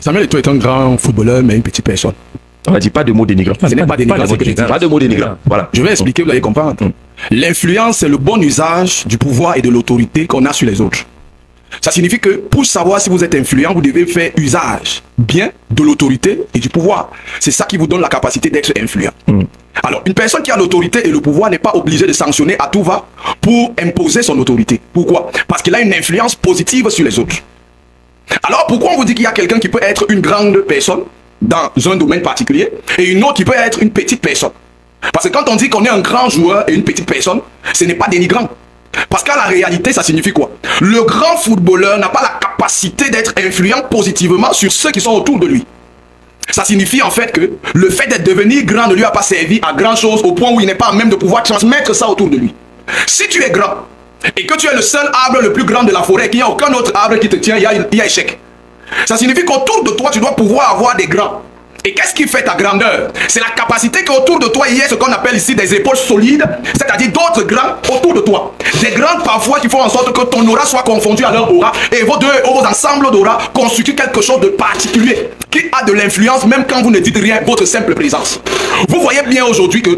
Samuel Eto'o est un grand footballeur, mais une petite personne. On n'a dit pas de mots dénigrants. Ce n'est pas dénigrant, c'est que je dis. Pas de mots dénigrants. Voilà. Je vais expliquer, vous allez comprendre. L'influence, c'est le bon usage du pouvoir et de l'autorité qu'on a sur les autres. Ça signifie que pour savoir si vous êtes influent, vous devez faire usage bien de l'autorité et du pouvoir. C'est ça qui vous donne la capacité d'être influent. Alors, une personne qui a l'autorité et le pouvoir n'est pas obligée de sanctionner à tout va pour imposer son autorité. Pourquoi? Parce qu'il a une influence positive sur les autres. Alors, pourquoi on vous dit qu'il y a quelqu'un qui peut être une grande personne dans un domaine particulier et une autre qui peut être une petite personne? Parce que quand on dit qu'on est un grand joueur et une petite personne, ce n'est pas dénigrant. Parce qu'à la réalité, ça signifie quoi? Le grand footballeur n'a pas la capacité d'être influent positivement sur ceux qui sont autour de lui. Ça signifie en fait que le fait d'être devenu grand ne lui a pas servi à grand chose au point où il n'est pas à même de pouvoir transmettre ça autour de lui. Si tu es grand et que tu es le seul arbre le plus grand de la forêt, qu'il n'y a aucun autre arbre qui te tient, il y a échec. Ça signifie qu'autour de toi, tu dois pouvoir avoir des grands. Et qu'est-ce qui fait ta grandeur? C'est la capacité qu'autour de toi, il y ait ce qu'on appelle ici des épaules solides, c'est-à-dire d'autres grands autour de toi. Des grands parfois qui font en sorte que ton aura soit confondu à leur aura et vos ensembles d'aura constituent quelque chose de particulier qui a de l'influence même quand vous ne dites rien, votre simple présence. Vous voyez bien aujourd'hui que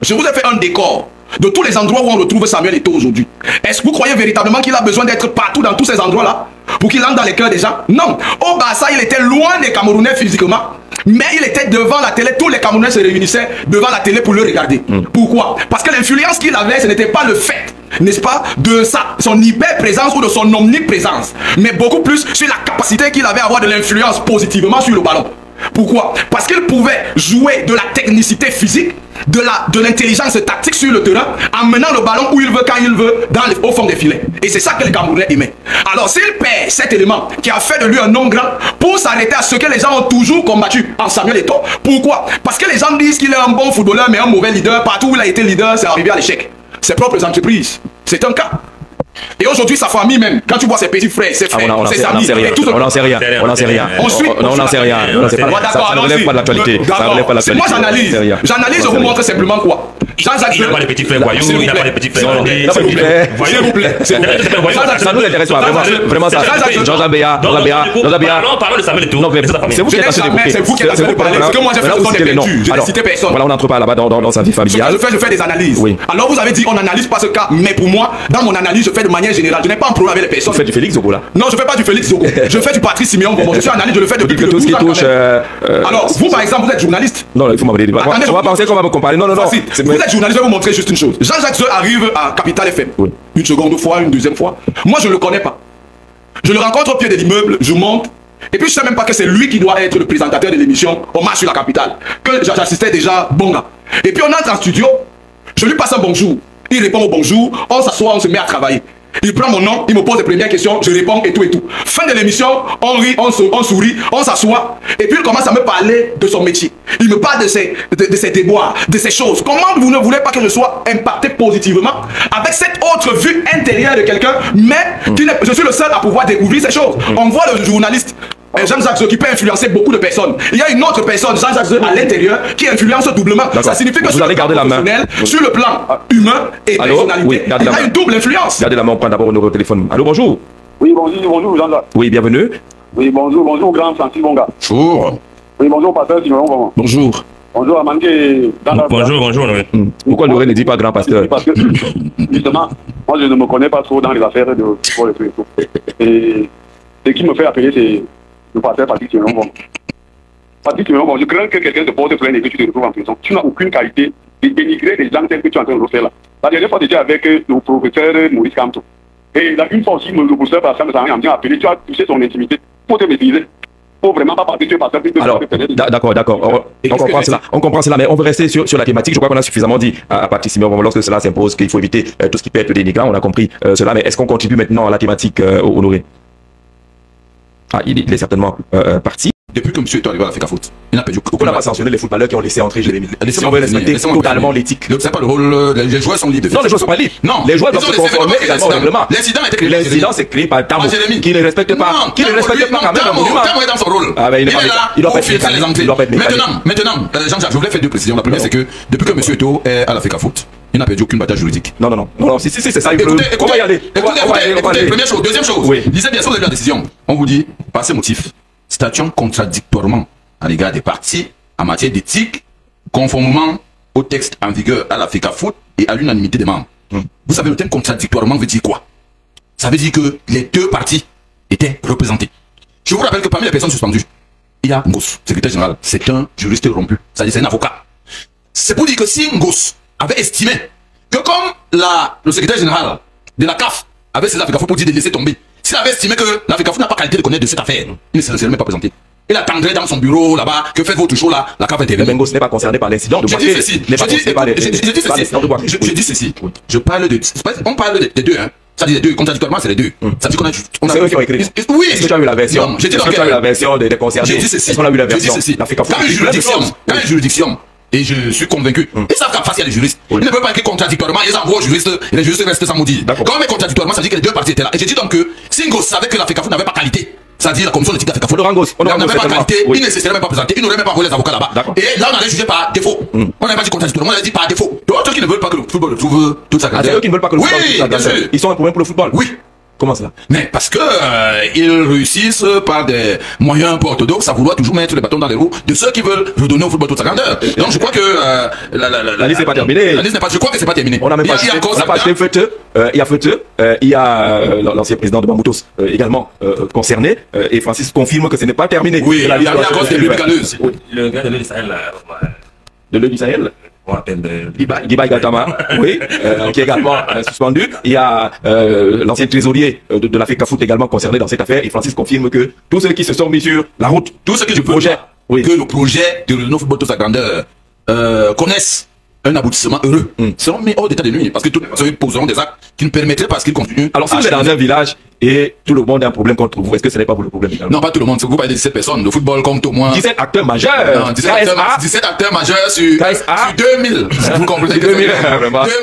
je vous ai fait un décor de tous les endroits où on retrouve Samuel Eto'o aujourd'hui. Est-ce que vous croyez véritablement qu'il a besoin d'être partout dans tous ces endroits-là pour qu'il entre dans les cœurs des gens? Non. Au Barça, il était loin des Camerounais physiquement, mais il était devant la télé. Tous les Camerounais se réunissaient devant la télé pour le regarder. Pourquoi? Parce que l'influence qu'il avait, ce n'était pas le fait, n'est-ce pas, de son hyper-présence ou de son omniprésence, mais beaucoup plus sur la capacité qu'il avait à avoir de l'influence positivement sur le ballon. Pourquoi? Parce qu'il pouvait jouer de la technicité physique, de l'intelligence tactique sur le terrain, en menant le ballon où il veut, quand il veut, au fond des filets. Et c'est ça que les Camerounais aimaient. Alors s'il perd cet élément qui a fait de lui un homme grand, pour s'arrêter à ce que les gens ont toujours combattu en Samuel Eto'o, pourquoi? Parce que les gens disent qu'il est un bon footballeur mais un mauvais leader. Partout où il a été leader, c'est arrivé à l'échec. Ses propres entreprises, c'est un cas. Et aujourd'hui, sa famille même, quand tu vois ses petits frères, ses frères, ses amis, on n'en sait rien. On n'en sait rien. On n'en sait rien. Ça ne relève pas de l'actualité. Moi, j'analyse. J'analyse, je vous montre simplement quoi. Il n'a pas de petits frères voyous, il n'a pas de petits frères. S'il vous plaît. Ça nous intéresse pas, vraiment ça. Jean-Jean Béa. Parlons de Samuel Eto'o. C'est vous qui êtes c'est vous qui êtes en parler. Parce que moi, j'ai fait autant des vertus. Je n'ai cité personne. Voilà, on n'entre pas là-bas dans sa vie familiale. Je fais des analyses. Alors, vous avez dit, on n'analyse pas ce cas. Mais pour moi, dans mon analyse, je fais de manière générale. Je n'ai pas un problème avec les personnes. Vous faites du Félix Zogo là? Non, je ne fais pas du Félix Zogo. Je fais du Patrice Simeon Gomo. Je suis analyste, je le fais depuis que tout ce qui touche. Alors, vous par exemple, vous êtes journaliste. Non, il faut m'appeler. On va penser qu'on va me comparer. Non. Vous êtes journaliste, je vais vous montrer juste une chose. Jean-Jacques Zeu arrive à Capital FM. Une seconde fois, une deuxième fois. Moi, je ne le connais pas. Je le rencontre au pied de l'immeuble, je monte. Et puis, je ne sais même pas que c'est lui qui doit être le présentateur de l'émission Hommage sur la capitale. Que j'assistais déjà, bon gars. Et puis, on entre en studio. Je lui passe un bonjour. Il répond au bonjour. On s'assoit, on se met à travailler. Il prend mon nom, il me pose les premières questions, je réponds et tout et tout. Fin de l'émission, on rit, on sourit, on s'assoit. Et puis il commence à me parler de son métier. Il me parle de ses déboires, de ses choses. Comment vous ne voulez pas que je sois impacté positivement avec cette autre vue intérieure de quelqu'un, mais je suis le seul à pouvoir découvrir ces choses. On voit le journaliste Jean-Jacques Zeu qui peut influencer beaucoup de personnes. Il y a une autre personne, Jean-Jacques Zeu, à l'intérieur, qui influence doublement. Ça signifie que sur le plan professionnel, sur le plan humain et personnalité, il y a une double influence. Gardez la main, on prend d'abord au téléphone. Allô, bonjour. Oui, bonjour, Jean-Jacques. Oui, bienvenue. Oui, bonjour, grand Francis Bonga. Bonjour. Oui, bonjour, pasteur Simeon. Bonjour. Bonjour, Amanké. Bonjour. Pourquoi Noé ne dit pas grand pasteur? Parce que, justement, moi, je ne me connais pas trop dans les affaires de football et tout. Et ce qui me fait appeler, c'est le pasteur Patrick Simeon. Patrick Simeon, je crains que quelqu'un te porte plainte et que tu te retrouves en prison. Tu n'as aucune qualité de dénigrer les gens tels que tu es en train de le faire là. La dernière fois, j'étais avec le professeur Maurice Camto. Et là, une fois aussi, le professeur Pascal me m'a appelé, tu as touché son intimité pour te maîtriser. Faut vraiment pas parler, tu es pasteur. Alors, d'accord. On comprend cela, mais on veut rester sur la thématique. Je crois qu'on a suffisamment dit à Patrick Simeon lorsque cela s'impose qu'il faut éviter tout ce qui peut être dénigrant. On a compris cela, mais est-ce qu'on continue maintenant à la thématique Honoré? Ah, il est certainement parti. Depuis que M. est arrivé à la FECAFOOT, il n'a pas dû. Pourquoi on n'a pas sanctionné les footballeurs qui ont laissé entrer Jérémy? On veut respecter totalement l'éthique. C'est pas le rôle. Les joueurs sont libres. Non, les joueurs sont pas libres. Non, les joueurs doivent se conformer également au règlement. L'incident a été créé. L'incident c'est créé par Tambo, qui ne respecte pas. Qui ne respecte pas quand même un monument. Tambo est dans son rôle. Ah ben il doit pas être mécanique. Maintenant, Jean-Jacques, je voulais faire deux précisions. La première, c'est que depuis que M. Eto'o est à la FECAFOOT, il n'a perdu aucune bataille juridique. Non, si, c'est ça. Écoutez, on va y aller. première chose. Deuxième chose, lisez bien sûr de la décision. On vous dit, passez motif. statuant contradictoirement à l'égard des partis en matière d'éthique, conformément au texte en vigueur à la FECAFOOT et à l'unanimité des membres. Vous savez, le terme contradictoirement veut dire quoi? Ça veut dire que les deux partis étaient représentés. Je vous rappelle que parmi les personnes suspendues, il y a Ngos, secrétaire général. C'est un juriste rompu. C'est-à-dire c'est un avocat. C'est pour dire que si Ngos avait estimé que comme le secrétaire général de la CAF avait ses FECAFOOT pour dire de laisser tomber, s'il avait estimé que la FECAFOOT n'a pas qualité de connaître de cette affaire, il ne serait même pas présenté. Il attendrait dans son bureau là-bas, que faites votre show là, la CAF intervient. Mais Ngos n'est pas concerné par l'incident de Boaké. Je dis ceci. Je parle de. On parle des deux, hein. Ça dit les deux, contradictoirement, c'est les deux. Ça dit qu'on a. C'est eux qui ont écrit. Oui. Est-ce que tu as vu la version? Non, j'ai dit est-ce que tu as vu la version des concernés? J'ai dit ceci. Est-ce qu'on a vu la version? J'ai dit ceci. La FECAFOOT. Quand une juridiction, et je suis convaincu, ils savent qu'en face il y a des juristes. Ils ne peuvent pas écrire contradictoirement, ils envoient aux juristes, et les juristes restent sans maudit. Quand mais contradictoirement, ça dit que les deux parties étaient là. Et j'ai dit donc que si Ngos savait que la FECAFOOT n'avait pas qualité, c'est-à-dire la commission d'éthique de la FECAFOOT n'avait pas qualité, il ne se serait même pas présenté, il n'aurait même pas envoyé les avocats là-bas. Et là on allait juger par défaut. On n'avait pas dit contradictoirement, on allait dit par défaut. D'autres qui ne veulent pas que le football retrouve toute sa grandeur. C'est eux qui ne veulent pas que le football retrouve sa grandeur. Ils sont un problème pour le football. Oui. Comment cela? Mais parce que ils réussissent par des moyens peu orthodoxes à vouloir toujours mettre les bâtons dans les roues de ceux qui veulent redonner au football toute sa grandeur. Donc je crois que la liste n'est pas terminée. La liste n'est pas. Je crois que c'est pas terminé. On n'a même pas acheté Feuteux. Il y a Feuteux. Il y a l'ancien président de Mamoutos également concerné. Et Francis confirme que ce n'est pas terminé. Oui. Il y a encore des luttes galeuses. Le gars de l'île Sahel là. De l'île du Sahel. On appelle Guibaï Gatama, oui, qui est également suspendu. Il y a l'ancien trésorier de la FECAFOOT également concerné dans cette affaire. Et Francis confirme que tous ceux qui se sont mis sur la route, tous ceux qui du projet, que le projet de Renault Football toute sa grandeur connaissent un aboutissement heureux, seront mis hors d'état de nuit, parce que tous les personnes poseront des actes qui ne permettraient pas qu'ils continuent. Alors si vous êtes dans un village et tout le monde a un problème contre vous, est-ce que ce n'est pas vous le problème également? Non, pas tout le monde. Vous parlez de 17 personnes. Le football compte au moins 17 acteurs majeurs. Non, 17 acteurs majeurs sur 2000. Vous comprenez? 2000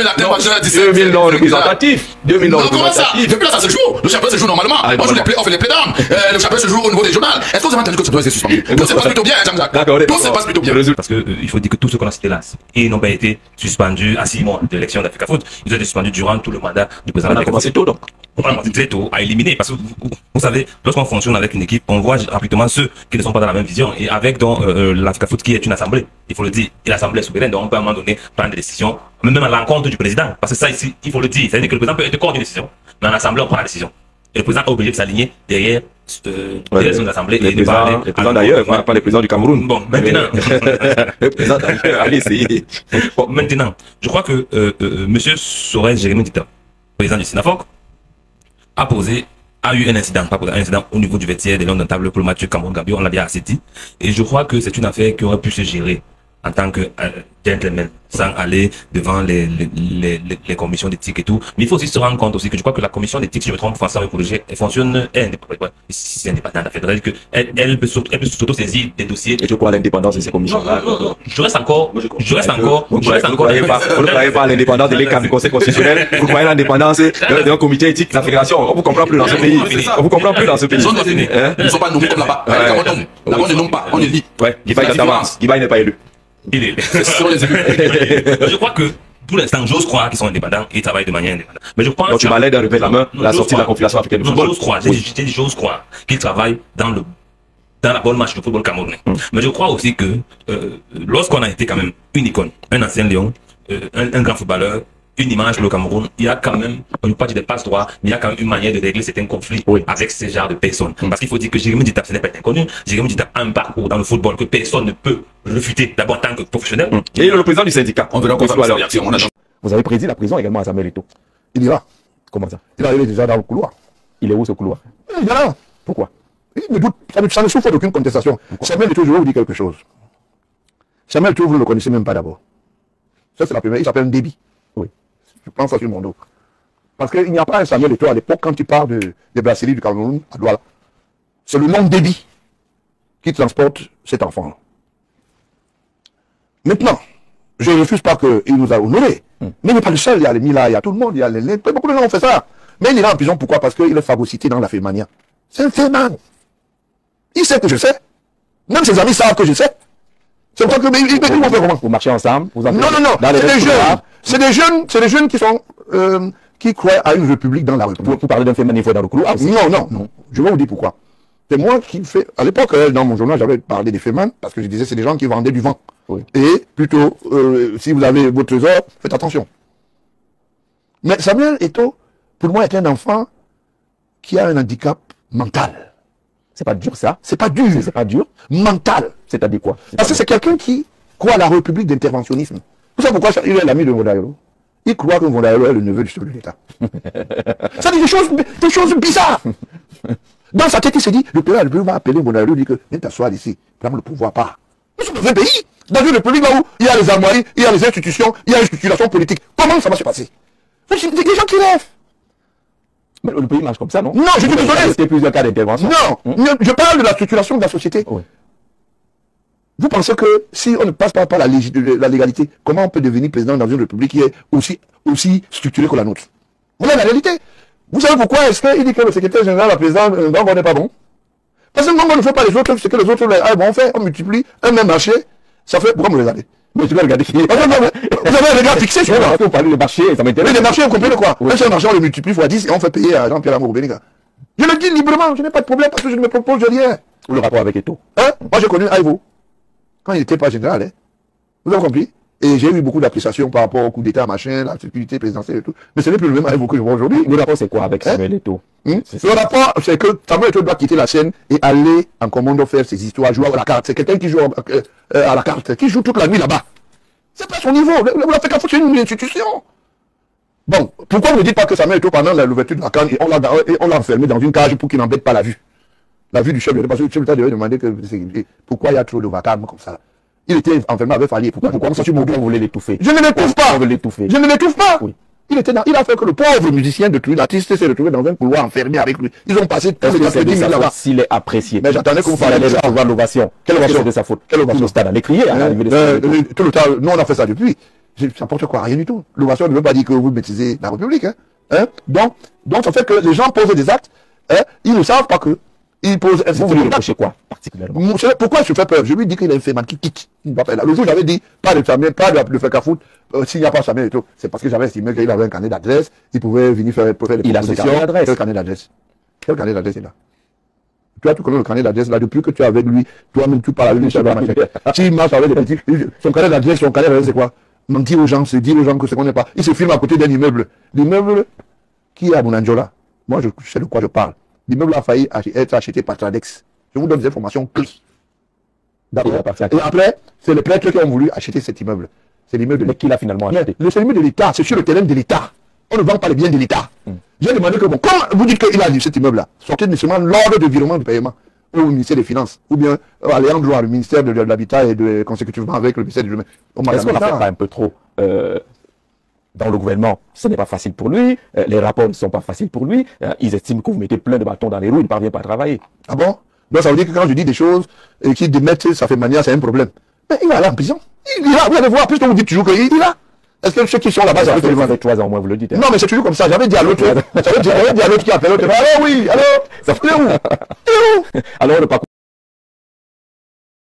acteurs majeurs, 2000 non représentatifs. 2000 non représentatifs. Comment ça? Depuis là, ça se joue. Le championnat se joue normalement. On fait les playdowns. Le championnat se joue au niveau régional. Est-ce que vous avez entendu que ça doit être suspendu? Tout se passe plutôt bien, Jean-Jacques. Tout se passe plutôt bien. Parce qu'il faut dire que tous ceux qu'on a cités là, ils n'ont pas été suspendus à 6 mois de l'élection de la FECAFOOT. Ils ont été suspendus durant tout le mandat du président. On a commencé tôt donc. On a commencé très tôt à éliminer parce que vous savez, lorsqu'on fonctionne avec une équipe, on voit rapidement ceux qui ne sont pas dans la même vision et avec donc la FECAFOOT qui est une assemblée, il faut le dire, et l'assemblée souveraine, donc on peut à un moment donné prendre des décisions, même à l'encontre du président, parce que ça ici, il faut le dire, c'est-à-dire que le président peut être contre une décision, mais en assemblée on prend la décision. Et le président est obligé de s'aligner derrière les assemblés et de parler. Les présidents d'ailleurs, pas les présidents du Cameroun. Bon, maintenant. Le président d'ailleurs, allez essayer. Bon, maintenant, je crois que monsieur Sorel Jérémy Dita, président du SINAFOC, a eu un incident, au niveau du vestiaire des Lions de table pour le match Cameroun-Gambie, on l'a bien assez dit. Et je crois que c'est une affaire qui aurait pu se gérer en tant que gentleman, sans aller devant les commissions d'éthique et tout. Mais il faut aussi se rendre compte aussi que je crois que la commission d'éthique, si je me trompe, François Écologie, elle fonctionne, c'est indépendant. C'est-à-dire qu'elle peut s'auto-saisir des dossiers. Et tu crois à l'indépendance de ces commissions? Non. Je reste encore. Vous ne croyez pas à l'indépendance de l'ECAN, du Conseil constitutionnel? Vous croyez à l'indépendance d'un comité éthique de la fédération? On vous comprend plus dans ce pays. On vous comprend plus dans ce pays. Ils ne sont pas nommés comme là-bas. Là-bas, on ne nomme pas, on est dit. Ouais, Guibaï n'est pas élu. Il est. Je crois que pour l'instant, j'ose croire qu'ils sont indépendants et ils travaillent de manière indépendante. Mais je pense. Donc tu m'as l'air de lever la main, la sortie de la Confédération africaine de football. J'ose croire qu'ils travaillent dans la bonne marche du football camerounais. Mais je crois aussi que lorsqu'on a été quand même une icône, un ancien lion, un grand footballeur, une image pour le Cameroun, il y a quand même, on ne peut pas dire des passe-droits, mais il y a quand même une manière de régler certains conflits avec ces genres de personnes. Parce qu'il faut dire que Jérémy Dita, ce n'est pas inconnu. Jérémy Dita a un parcours dans le football que personne ne peut refuter, d'abord en tant que professionnel. Et le président du syndicat. On verra quoi la réaction. Vous avez prédit la prison également à Samuel Eto'o. Il est là. Comment ça? Il est déjà dans le couloir. Il est où ce couloir? Il est là. Pourquoi? Ça ne souffre d'aucune contestation. Samuel Eto'o, je vais vous dire quelque chose. Samuel Eto'o, vous ne le connaissez même pas d'abord. Ça, c'est la première. Il s'appelle Ndébi. Oui. Je prends ça sur mon dos. Parce qu'il n'y a pas un Samuel Eto'o à l'époque quand il parle des brasseries du Cameroun à Douala. C'est le nom Ndébi qui transporte cet enfant. Maintenant, je ne refuse pas qu'il nous a honorés. Mais il n'est pas le seul. Il y a les Mila, il y a tout le monde. Il y a beaucoup de gens ont fait ça. Mais il est là en prison. Pourquoi? Parce qu'il est phagocyté dans la fémania. C'est un féman. Il sait que je sais. Même ses amis savent que je sais. C'est pour ça que ils vont faire comment? Vous marchez ensemble? Non. C'est des jeunes qui sont qui croient à une république dans la République. Vous parlez d'un féminin dans le couloir? Non. Je vais vous dire pourquoi. C'est moi qui fais... À l'époque, dans mon journal, j'avais parlé des Feman, parce que je disais c'est des gens qui vendaient du vent. Oui. Et plutôt, si vous avez votre trésor, faites attention. Mais Samuel Eto'o, pour moi, est un enfant qui a un handicap mental. C'est pas dur, ça? C'est pas dur. C'est pas dur? Mental. C'est-à-dire quoi? Parce que c'est quelqu'un qui croit à la république d'interventionnisme. Vous savez pourquoi il est l'ami de Vondaïlo? Il croit que Vondaïlo est le neveu du chef de l'État. Ça dit des choses bizarres. Dans sa tête, il se dit, le président va appeler Vondaïlo, il dit que viens t'asseoir ici, prends le pouvoir pas. Nous sommes dans un pays, dans une république là où il y a les armoiries, il y a les institutions, il y a une structuration politique. Comment ça va se passer? C'est des gens qui rêvent. Mais le pays marche comme ça, non? Non, je suis désolé. C'était plusieurs cas d'intervention. Non, je parle de la structuration de la société. Oui. Vous pensez que si on ne passe pas par la légalité, comment on peut devenir président dans une république qui est aussi structurée que la nôtre? Voilà la réalité. Vous savez pourquoi est-ce qu'il dit que le secrétaire général, la présidente, Ngongo n'est pas bon? Parce que Ngongo ne fait pas les autres, ce que les autres on fait, on multiplie un même marché, ça fait, pourquoi vous les regardez? Mais tu vas regarder. Vous avez un regard fixé sur moi. Vous parlez des marchés, ça m'intéresse. Mais les marchés, vous comprenez quoi? Un seul marché, on le multiplie fois 10 et on fait payer à Jean-Pierre Amour Bénéga. Je le dis librement, je n'ai pas de problème parce que je ne me propose rien. Ou le rapport avec Eto'o? Hein? Moi, j'ai connu Aïvo. Quand il n'était pas général, hein. Vous avez compris? Et j'ai eu beaucoup d'appréciation par rapport au coup d'État, machin, la sécurité présidentielle et tout. Mais ce n'est plus le même Aïvo que je vois aujourd'hui. Le rapport, c'est quoi avec Samuel Eto'o? Le rapport, c'est que Samuel Eto'o doit quitter la scène et aller en commando faire ses histoires, jouer à la carte. C'est quelqu'un qui joue à la carte, qui joue toute la nuit là-bas. C'est pas son niveau. La FECAFOOT, c'est une institution. Bon, pourquoi vous ne dites pas que Samuel Eto'o, pendant l'ouverture de la CAN, on l'a enfermé dans une cage pour qu'il n'embête pas la vue? La vue du chef de l'État, parce que le chef de l'État devait demander pourquoi il y a trop de vacarme comme ça. Il était enfermé avec Fali. Pourquoi vous voulez l'étouffer? Je ne l'étouffe pas. Vous l'étouffez. Je ne l'étouffe pas. Oui. Il a fait que le pauvre musicien de tout l'artiste s'est retrouvé dans un couloir enfermé avec lui. Ils ont passé tous les après-midi là-bas. S'il est apprécié. Mais j'attendais que vous parliez de ça. Avoir l'ovation. Quelle ovation? C'est de sa faute. Quelle ovation? Le stade allait crier à l'arrivée de tout le temps, nous on a fait ça depuis. Ça n'importe quoi, rien du tout. L'ovation ne veut pas dire que vous maîtrisez la République. Donc ça fait que les gens posent des actes, ils ne savent pas que il pose un certain nombre de quoi particulièrement. Pourquoi je fais peur? Je lui dis qu'il est un fait mal qui quitte. Le jour j'avais dit pas de Samuel, pas de FECAFOOT, s'il n'y a pas Samuel et tout. C'est parce que j'avais estimé qu'il avait un carnet d'adresse, il pouvait venir faire les propositions. Il a ce carnet d'adresse. Quel carnet d'adresse? Quel carnet d'adresse est là? Toi, tu connais le carnet d'adresse là, depuis que tu es avec lui, toi-même tu parles avec lui, s'il marche avec des petits, son carnet d'adresse, c'est quoi? Mentir aux gens, se dire aux gens que ce qu'on n'est pas. Il se filme à côté d'un immeuble. L'immeuble qui est à Bounandiola. Moi, je sais de quoi je parle. L'immeuble a failli être acheté par Tradex. Je vous donne des informations clés. D'accord. Et après, c'est les prêtres qui ont voulu acheter cet immeuble. C'est l'immeuble de qui l'a finalement acheté. C'est l'immeuble de l'État, c'est sur le terrain de l'État. On ne vend pas les biens de l'État. J'ai demandé que, bon, comme vous dites qu'il a dit cet immeuble-là, sortez nécessairement l'ordre de virement de paiement au ministère des Finances, ou bien aller en droit le ministère de l'Habitat et de consécutivement avec le ministère du Domaine. Est-ce qu'on a fait pas un peu trop dans le gouvernement? Ce n'est pas facile pour lui, les rapports ne sont pas faciles pour lui, ils estiment que vous mettez plein de bâtons dans les roues, il ne parvient pas à travailler. Ah bon? Donc ça veut dire que quand je dis des choses et qu'ils démettent, ça fait manière, c'est un problème. Mais il va aller en prison. Il ira, vous allez voir, puisque vous dites toujours qu'il ira. Est-ce que ceux qui sont là-bas, ça fait 3 ans au moins, vous le dites. Non, mais c'est toujours comme ça. J'avais dit à l'autre, j'avais dit à l'autre qui appelle l'autre, allô, oui, allô, ça fait où? Alors, le parcours